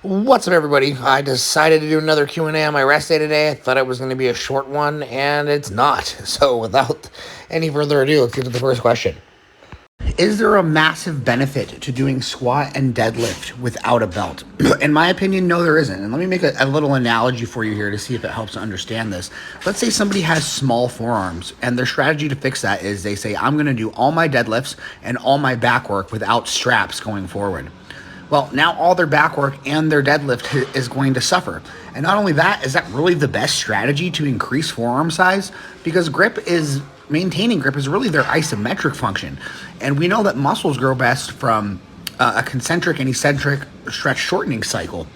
What's up, everybody? I decided to do another Q&A on my rest day today. I thought it was going to be a short one, and it's not. So without any further ado, let's get to the first question. Is there a massive benefit to doing squat and deadlift without a belt? In my opinion, no, there isn't. And let me make a little analogy for you here to see if it helps to understand this. Let's say somebody has small forearms, and their strategy to fix that is they say, I'm going to do all my deadlifts and all my back work without straps going forward. Well, now all their back work and their deadlift is going to suffer. And not only that, is that really the best strategy to increase forearm size? Because maintaining grip is really their isometric function. And we know that muscles grow best from a concentric and eccentric stretch shortening cycle.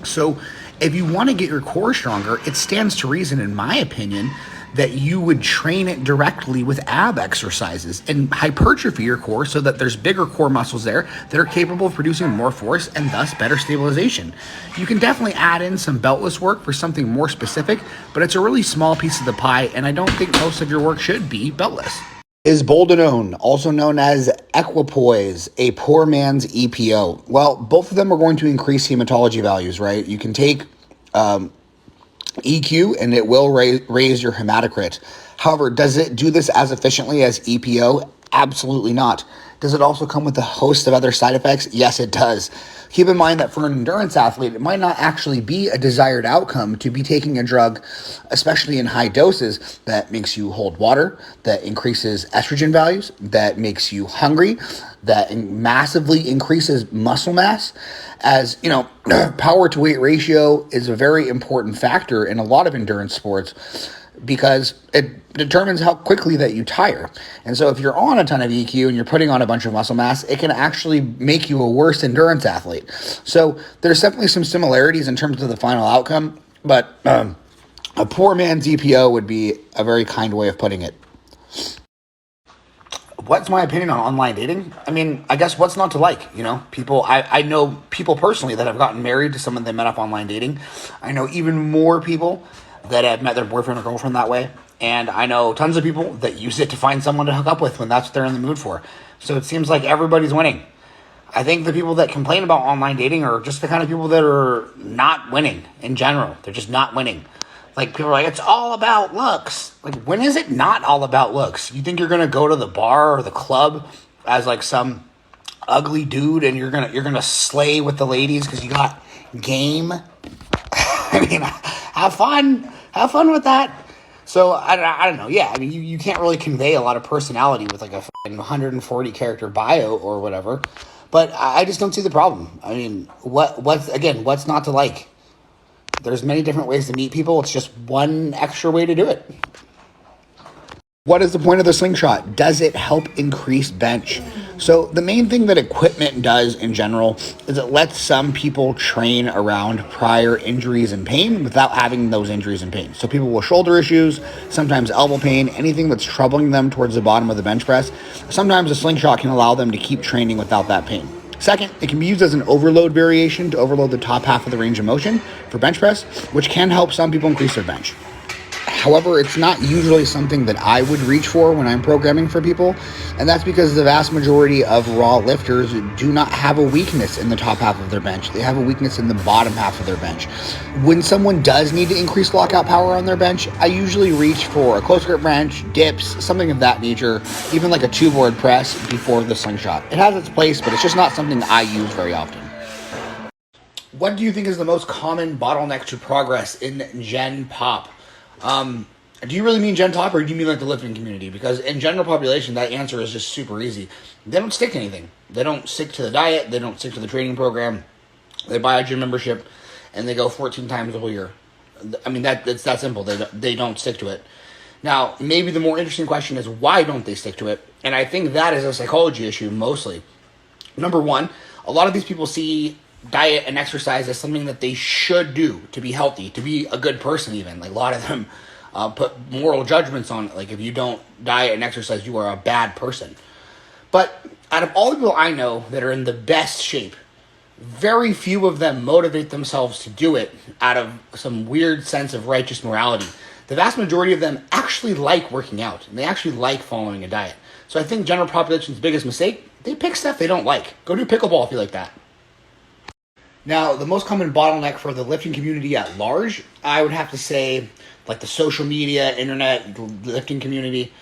So if you want to get your core stronger, it stands to reason, in my opinion, that you would train it directly with ab exercises and hypertrophy your core so that there's bigger core muscles there that are capable of producing more force and thus better stabilization. You can definitely add in some beltless work for something more specific, but it's a really small piece of the pie, and I don't think most of your work should be beltless. Is boldenone, also known as equipoise, a poor man's EPO? Well, both of them are going to increase hematology values, right? You can take EQ and it will raise your hematocrit. However, does it do this as efficiently as EPO? Absolutely not. Does it also come with a host of other side effects? Yes, it does. Keep in mind that for an endurance athlete, it might not actually be a desired outcome to be taking a drug, especially in high doses, that makes you hold water, that increases estrogen values, that makes you hungry, that massively increases muscle mass. As you know, power to weight ratio is a very important factor in a lot of endurance sports because it determines how quickly that you tire. And so if you're on a ton of EQ and you're putting on a bunch of muscle mass, it can actually make you a worse endurance athlete. So there's definitely some similarities in terms of the final outcome, but a poor man's EPO would be a very kind way of putting it. What's my opinion on online dating? I mean, I guess what's not to like, you know? I know people personally that have gotten married to someone they met up online dating. I know even more people that have met their boyfriend or girlfriend that way. And I know tons of people that use it to find someone to hook up with when that's what they're in the mood for. So it seems like everybody's winning. I think the people that complain about online dating are just the kind of people that are not winning in general. They're just not winning. Like, people are like, it's all about looks. Like, when is it not all about looks? You think you're going to go to the bar or the club as, like, some ugly dude and you're gonna slay with the ladies because you got game? I mean, have fun with that. So, I don't know. Yeah, I mean, you can't really convey a lot of personality with, like, a 140 character bio or whatever. But I just don't see the problem. I mean, what's not to like? There's many different ways to meet people. It's just one extra way to do it. What is the point of the slingshot? Does it help increase bench? So the main thing that equipment does in general is it lets some people train around prior injuries and pain without having those injuries and pain. So people with shoulder issues, sometimes elbow pain, anything that's troubling them towards the bottom of the bench press, sometimes a slingshot can allow them to keep training without that pain. Second, it can be used as an overload variation to overload the top half of the range of motion for bench press, which can help some people increase their bench. However, it's not usually something that I would reach for when I'm programming for people, and that's because the vast majority of raw lifters do not have a weakness in the top half of their bench. They have a weakness in the bottom half of their bench. When someone does need to increase lockout power on their bench, I usually reach for a close grip bench, dips, something of that nature, even like a two-board press before the slingshot. It has its place, but it's just not something I use very often. What do you think is the most common bottleneck to progress in Gen Pop? Do you really mean Gen Top, or do you mean like the lifting community? Because in general population, that answer is just super easy. They don't stick to anything. They don't stick to the diet. They don't stick to the training program. They buy a gym membership, and they go 14 times a whole year. I mean, it's that simple. They don't stick to it. Now, maybe the more interesting question is, why don't they stick to it? And I think that is a psychology issue mostly. Number one, a lot of these people see diet and exercise as something that they should do to be healthy, to be a good person even. Like, a lot of them put moral judgments on it. Like, if you don't diet and exercise, you are a bad person. But out of all the people I know that are in the best shape, very few of them motivate themselves to do it out of some weird sense of righteous morality. The vast majority of them actually like working out, and they actually like following a diet. So I think general population's biggest mistake, they pick stuff they don't like. Go do pickleball if you like that. Now, the most common bottleneck for the lifting community at large, I would have to say, like the social media, internet, lifting community,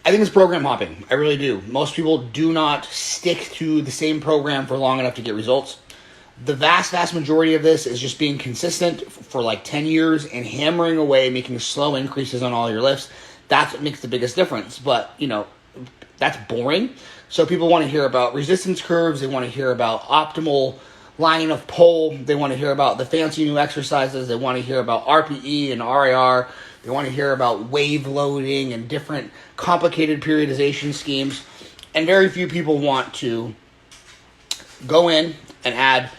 I think it's program hopping. I really do. Most people do not stick to the same program for long enough to get results. The vast majority of this is just being consistent for like 10 years and hammering away, making slow increases on all your lifts. That's what makes the biggest difference. But, that's boring. So people want to hear about resistance curves. They want to hear about optimal line of pull. They want to hear about the fancy new exercises. They want to hear about RPE and RIR. They want to hear about wave loading and different complicated periodization schemes. And very few people want to go in and add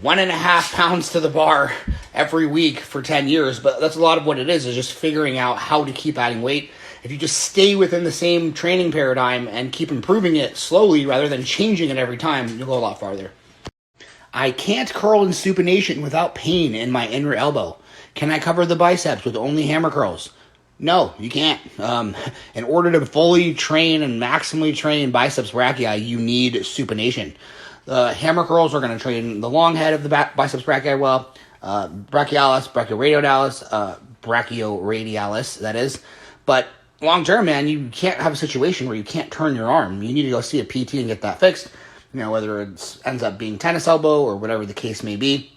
1.5 pounds to the bar every week for 10 years. But that's a lot of what it is just figuring out how to keep adding weight. If you just stay within the same training paradigm and keep improving it slowly rather than changing it every time, you'll go a lot farther. I can't curl in supination without pain in my inner elbow. Can I cover the biceps with only hammer curls? No, you can't. In order to fully train and maximally train biceps brachii, you need supination. The hammer curls are going to train the long head of the biceps brachii well, brachialis, brachioradialis, that is. But long term, man, you can't have a situation where you can't turn your arm. You need to go see a PT and get that fixed. Whether it ends up being tennis elbow or whatever the case may be.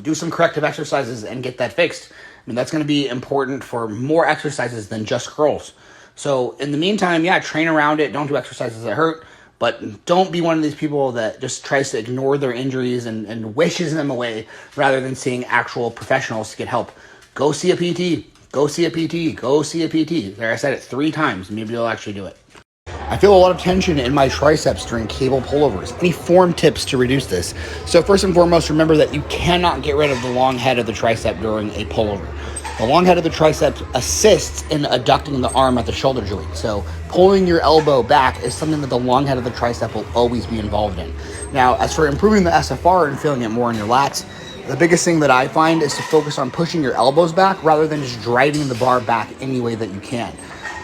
Do some corrective exercises and get that fixed. That's going to be important for more exercises than just curls. So in the meantime, train around it. Don't do exercises that hurt. But don't be one of these people that just tries to ignore their injuries and wishes them away rather than seeing actual professionals to get help. Go see a PT. Go see a PT. Go see a PT. There, I said it 3 times. Maybe you'll actually do it. I feel a lot of tension in my triceps during cable pullovers. Any form tips to reduce this? So first and foremost, remember that you cannot get rid of the long head of the tricep during a pullover. The long head of the tricep assists in adducting the arm at the shoulder joint. So pulling your elbow back is something that the long head of the tricep will always be involved in. Now, as for improving the SFR and feeling it more in your lats, the biggest thing that I find is to focus on pushing your elbows back rather than just driving the bar back any way that you can.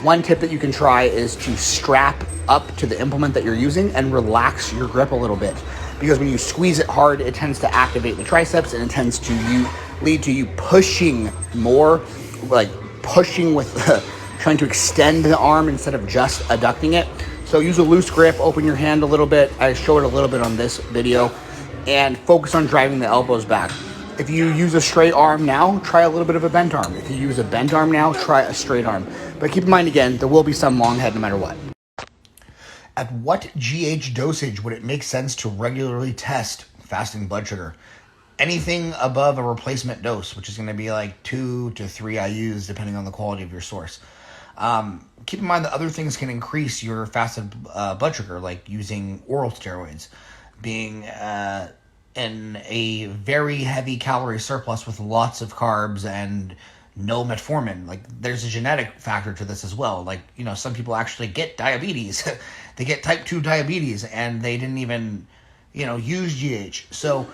One tip that you can try is to strap up to the implement that you're using and relax your grip a little bit. Because when you squeeze it hard, it tends to activate the triceps and it tends to lead to you pushing more, like pushing with trying to extend the arm instead of just adducting it. So use a loose grip, open your hand a little bit. I show it a little bit on this video, and focus on driving the elbows back. If you use a straight arm now, try a little bit of a bent arm. If you use a bent arm now, try a straight arm. But keep in mind, again, there will be some long head no matter what. At what GH dosage would it make sense to regularly test fasting blood sugar? Anything above a replacement dose, which is going to be like 2 to 3 IUs, depending on the quality of your source. Keep in mind that other things can increase your fasted blood sugar, like using oral steroids, being in a very heavy calorie surplus with lots of carbs and no metformin. Like, there's a genetic factor to this as well. Like, some people actually get diabetes. They get type 2 diabetes and they didn't even, use GH. So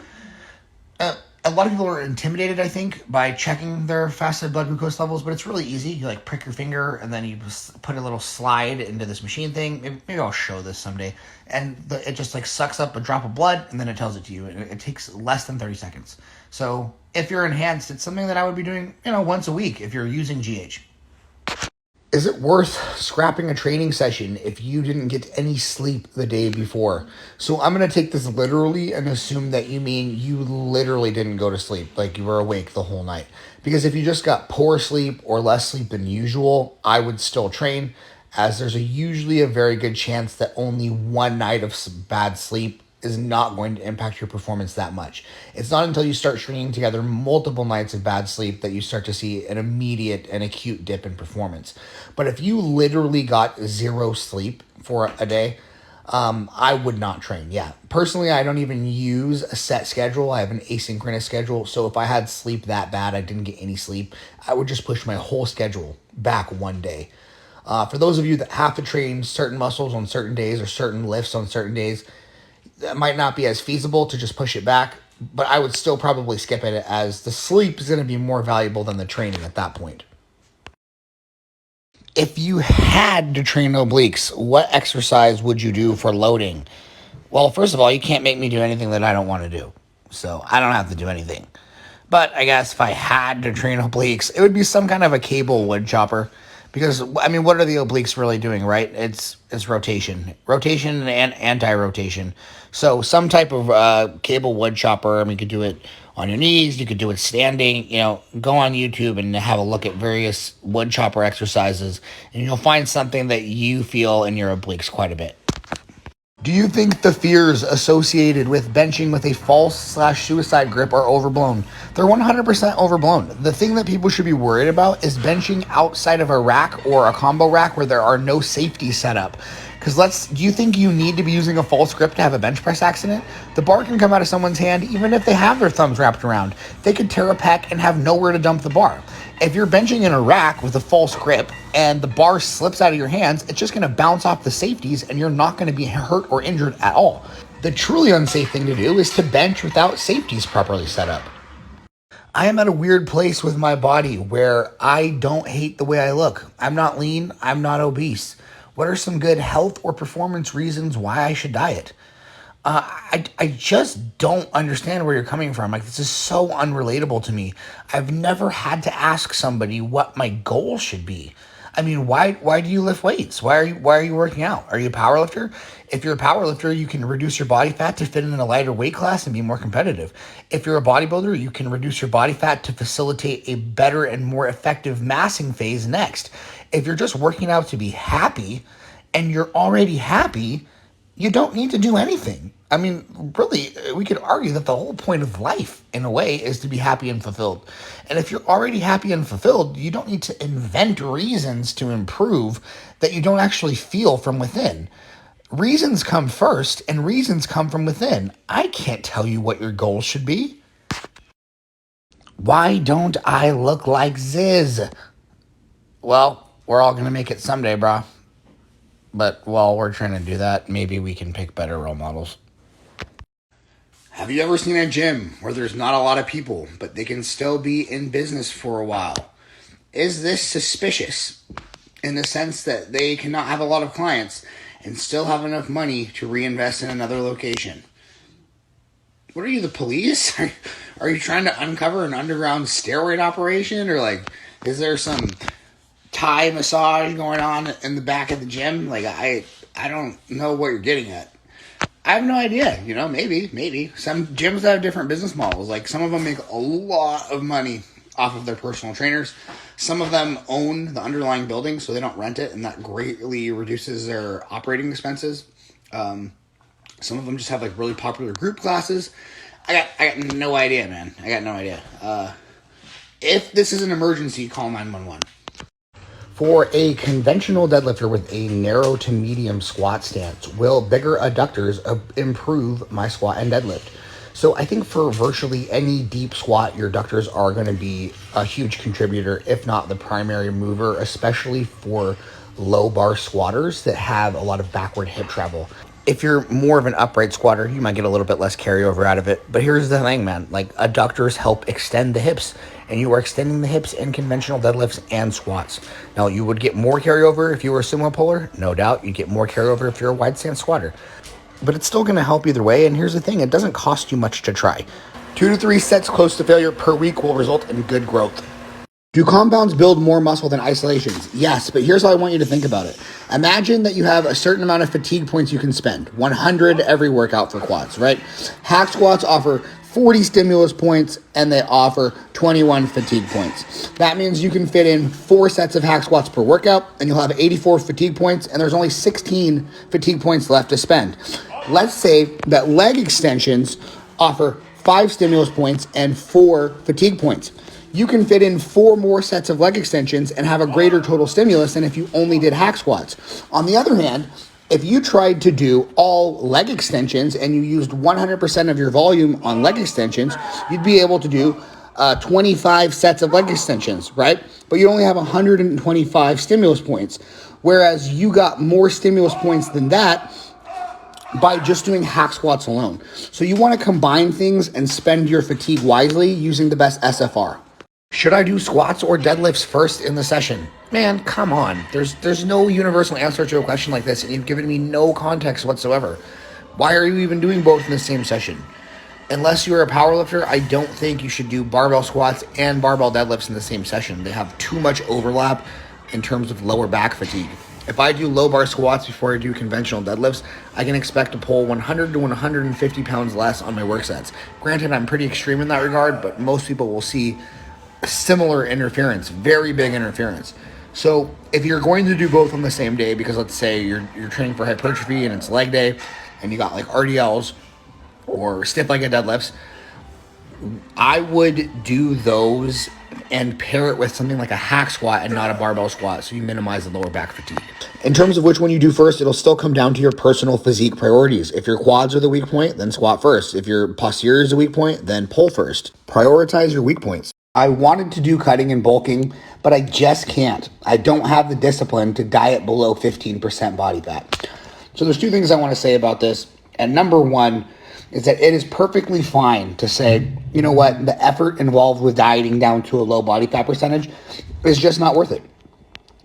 a lot of people are intimidated, I think, by checking their fasted blood glucose levels, but it's really easy. You prick your finger and then you just put a little slide into this machine thing. Maybe I'll show this someday. And it just sucks up a drop of blood and then it tells it to you. It takes less than 30 seconds. So if you're enhanced, it's something that I would be doing, once a week if you're using GH. Is it worth scrapping a training session if you didn't get any sleep the day before? So I'm going to take this literally and assume that you mean you literally didn't go to sleep, like you were awake the whole night. Because if you just got poor sleep or less sleep than usual, I would still train, as there's usually a very good chance that only one night of bad sleep is not going to impact your performance that much. It's not until you start stringing together multiple nights of bad sleep that you start to see an immediate and acute dip in performance. But if you literally got 0 sleep for a day, I would not train. Yeah. Personally, I don't even use a set schedule. I have an asynchronous schedule. So if I had sleep that bad, I didn't get any sleep, I would just push my whole schedule back one day. For those of you that have to train certain muscles on certain days or certain lifts on certain days, that might not be as feasible to just push it back, but I would still probably skip it, as the sleep is going to be more valuable than the training at that point. If you had to train obliques, what exercise would you do for loading? Well, first of all, you can't make me do anything that I don't want to do. So I don't have to do anything. But I guess if I had to train obliques, it would be some kind of a cable wood chopper. Because, I mean, what are the obliques really doing, right? It's rotation. Rotation and anti-rotation. So some type of cable wood chopper. I mean, you could do it on your knees. You could do it standing. You know, go on YouTube and have a look at various wood chopper exercises. And you'll find something that you feel in your obliques quite a bit. Do you think the fears associated with benching with a false/suicide grip are overblown? They're 100% overblown. The thing that people should be worried about is benching outside of a rack or a combo rack where there are no safeties set up. Because do you think you need to be using a false grip to have a bench press accident? The bar can come out of someone's hand even if they have their thumbs wrapped around. They could tear a pec and have nowhere to dump the bar. If you're benching in a rack with a false grip and the bar slips out of your hands, it's just going to bounce off the safeties and you're not going to be hurt or injured at all. The truly unsafe thing to do is to bench without safeties properly set up. I am at a weird place with my body where I don't hate the way I look. I'm not lean. I'm not obese. What are some good health or performance reasons why I should diet? I just don't understand where you're coming from. Like, this is so unrelatable to me. I've never had to ask somebody what my goal should be. I mean, why do you lift weights? Why are you working out? Are you a power lifter? If you're a power lifter, you can reduce your body fat to fit in a lighter weight class and be more competitive. If you're a bodybuilder, you can reduce your body fat to facilitate a better and more effective massing phase next. If you're just working out to be happy and you're already happy, you don't need to do anything. I mean, really, we could argue that the whole point of life, in a way, is to be happy and fulfilled. And if you're already happy and fulfilled, you don't need to invent reasons to improve that you don't actually feel from within. Reasons come first, and reasons come from within. I can't tell you what your goals should be. Why don't I look like Zyzz? Well, we're all going to make it someday, brah. But while we're trying to do that, maybe we can pick better role models. Have you ever seen a gym where there's not a lot of people, but they can still be in business for a while? Is this suspicious in the sense that they cannot have a lot of clients and still have enough money to reinvest in another location? What are you, the police? Are you trying to uncover an underground steroid operation? Or, like, is there some Thai massage going on in the back of the gym? Like, I don't know what you're getting at. I have no idea. You know, maybe. Some gyms have different business models. Like, some of them make a lot of money off of their personal trainers. Some of them own the underlying building, so they don't rent it, and that greatly reduces their operating expenses. Some of them just have, like, really popular group classes. I got no idea, man. I got no idea. If this is an emergency, call 911. For a conventional deadlifter with a narrow to medium squat stance, will bigger adductors improve my squat and deadlift? So I think for virtually any deep squat, your adductors are going to be a huge contributor, if not the primary mover, especially for low bar squatters that have a lot of backward hip travel. If you're more of an upright squatter, you might get a little bit less carryover out of it. But here's the thing, man. Like, adductors help extend the hips, and you are extending the hips in conventional deadlifts and squats. Now, you would get more carryover if you were a sumo puller. No doubt. You'd get more carryover if you're a wide stance squatter. But it's still going to help either way. And here's the thing. It doesn't cost you much to try. 2 to 3 sets close to failure per week will result in good growth. Do compounds build more muscle than isolations? Yes, but here's how I want you to think about it. Imagine that you have a certain amount of fatigue points you can spend, 100 every workout for quads, right? Hack squats offer 40 stimulus points and they offer 21 fatigue points. That means you can fit in 4 sets of hack squats per workout and you'll have 84 fatigue points, and there's only 16 fatigue points left to spend. Let's say that leg extensions offer 5 stimulus points and 4 fatigue points. You can fit in 4 more sets of leg extensions and have a greater total stimulus than if you only did hack squats. On the other hand, if you tried to do all leg extensions and you used 100% of your volume on leg extensions, you'd be able to do 25 sets of leg extensions, right? But you only have 125 stimulus points. Whereas you got more stimulus points than that by just doing hack squats alone. So you want to combine things and spend your fatigue wisely using the best SFR. Should I do squats or deadlifts first in the session? Man, come on. There's no universal answer to a question like this, and you've given me no context whatsoever. Why are you even doing both in the same session? Unless you're a power lifter, I don't think you should do barbell squats and barbell deadlifts in the same session. They have too much overlap in terms of lower back fatigue. If I do low bar squats before I do conventional deadlifts, I can expect to pull 100 to 150 pounds less on my work sets. Granted, I'm pretty extreme in that regard, but most people will see similar interference, very big interference. So if you're going to do both on the same day, because let's say you're training for hypertrophy and it's leg day, and you got like RDLs or stiff-legged deadlifts, I would do those and pair it with something like a hack squat and not a barbell squat, so you minimize the lower back fatigue. In terms of which one you do first, it'll still come down to your personal physique priorities. If your quads are the weak point, then squat first. If your posterior is the weak point, then pull first. Prioritize your weak points. I wanted to do cutting and bulking, but I just can't. I don't have the discipline to diet below 15% body fat. So there's two things I want to say about this. And number one is that it is perfectly fine to say, you know what, the effort involved with dieting down to a low body fat percentage is just not worth it.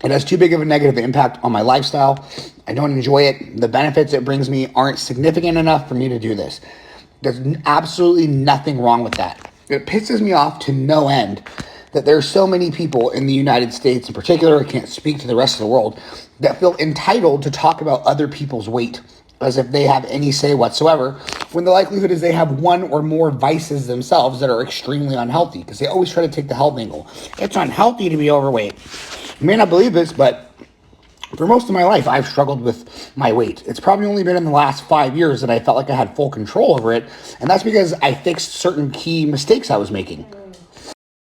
It has too big of a negative impact on my lifestyle. I don't enjoy it. The benefits it brings me aren't significant enough for me to do this. There's absolutely nothing wrong with that. It pisses me off to no end that there are so many people in the United States in particular, I can't speak to the rest of the world, that feel entitled to talk about other people's weight as if they have any say whatsoever, when the likelihood is they have one or more vices themselves that are extremely unhealthy, because they always try to take the health angle. It's unhealthy to be overweight. You may not believe this, but for most of my life, I've struggled with my weight. It's probably only been in the last 5 years that I felt like I had full control over it, and that's because I fixed certain key mistakes I was making.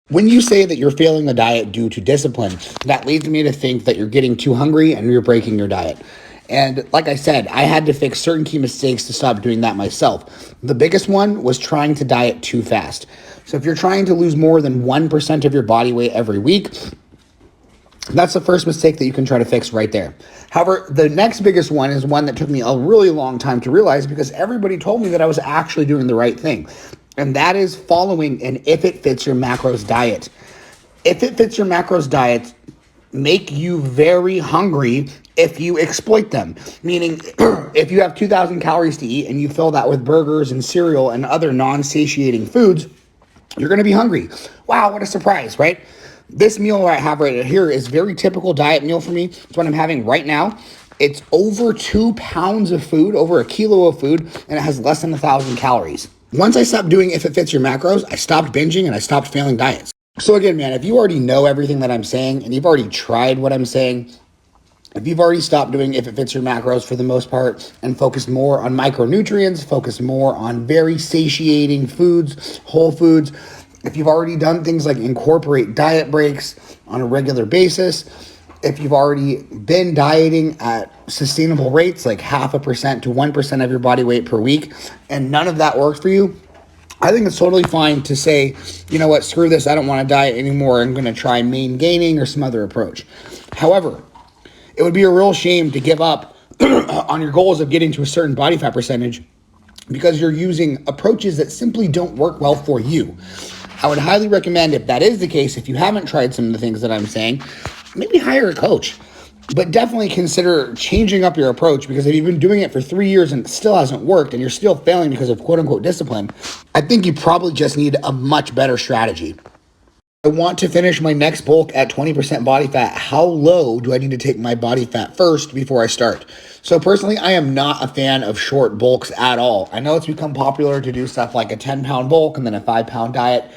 When you say that you're failing the diet due to discipline, that leads me to think that you're getting too hungry and you're breaking your diet. And like I said, I had to fix certain key mistakes to stop doing that myself. The biggest one was trying to diet too fast. So if you're trying to lose more than 1% of your body weight every week, that's the first mistake that you can try to fix right there. However, the next biggest one is one that took me a really long time to realize because everybody told me that I was actually doing the right thing. And that is following an if it fits your macros diet. If it fits your macros diet, make you very hungry if you exploit them. Meaning, if you have 2,000 calories to eat and you fill that with burgers and cereal and other non-satiating foods, you're going to be hungry. Wow, what a surprise, right? This meal I have right here is very typical diet meal for me. It's what I'm having right now. It's over 2 pounds of food, over a kilo of food, and it has less than 1,000 calories. Once I stopped doing if it fits your macros, I stopped binging and I stopped failing diets. So again, man, if you already know everything that I'm saying and you've already tried what I'm saying, if you've already stopped doing if it fits your macros for the most part and focused more on micronutrients, focused more on very satiating foods, whole foods, if you've already done things like incorporate diet breaks on a regular basis, if you've already been dieting at sustainable rates like 0.5% to 1% of your body weight per week, and none of that works for you, I think it's totally fine to say, you know what, screw this, I don't want to diet anymore, I'm going to try main gaining or some other approach. However, it would be a real shame to give up on your goals of getting to a certain body fat percentage because you're using approaches that simply don't work well for you. I would highly recommend, if that is the case, if you haven't tried some of the things that I'm saying, maybe hire a coach. But definitely consider changing up your approach, because if you've been doing it for 3 years and it still hasn't worked and you're still failing because of quote unquote discipline, I think you probably just need a much better strategy. I want to finish my next bulk at 20% body fat. How low do I need to take my body fat first before I start? So personally, I am not a fan of short bulks at all. I know it's become popular to do stuff like a 10-pound bulk and then a 5-pound diet.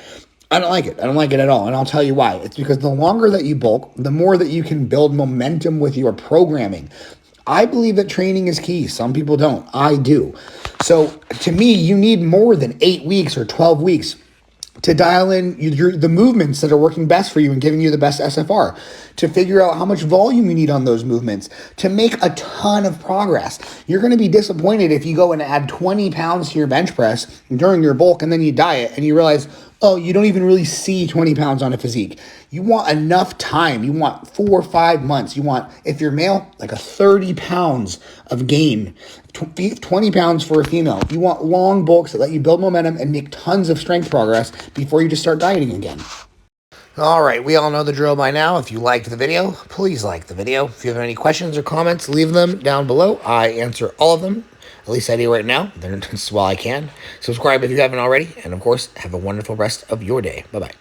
I don't like it. I don't like it at all. And I'll tell you why. It's because the longer that you bulk, the more that you can build momentum with your programming. I believe that training is key. Some people don't. I do. So to me, you need more than 8 weeks or 12 weeks to dial in the movements that are working best for you and giving you the best SFR, to figure out how much volume you need on those movements, to make a ton of progress. You're going to be disappointed if you go and add 20 pounds to your bench press during your bulk and then you diet and you realize, oh, you don't even really see 20 pounds on a physique. You want enough time. You want 4 or 5 months. You want, if you're male, like a 30 pounds of gain, 20 pounds for a female. You want long bulks that let you build momentum and make tons of strength progress before you just start dieting again. All right, we all know the drill by now. If you liked the video, please like the video. If you have any questions or comments, leave them down below. I answer all of them. At least I do right now. That's while I can. Subscribe if you haven't already. And, of course, have a wonderful rest of your day. Bye-bye.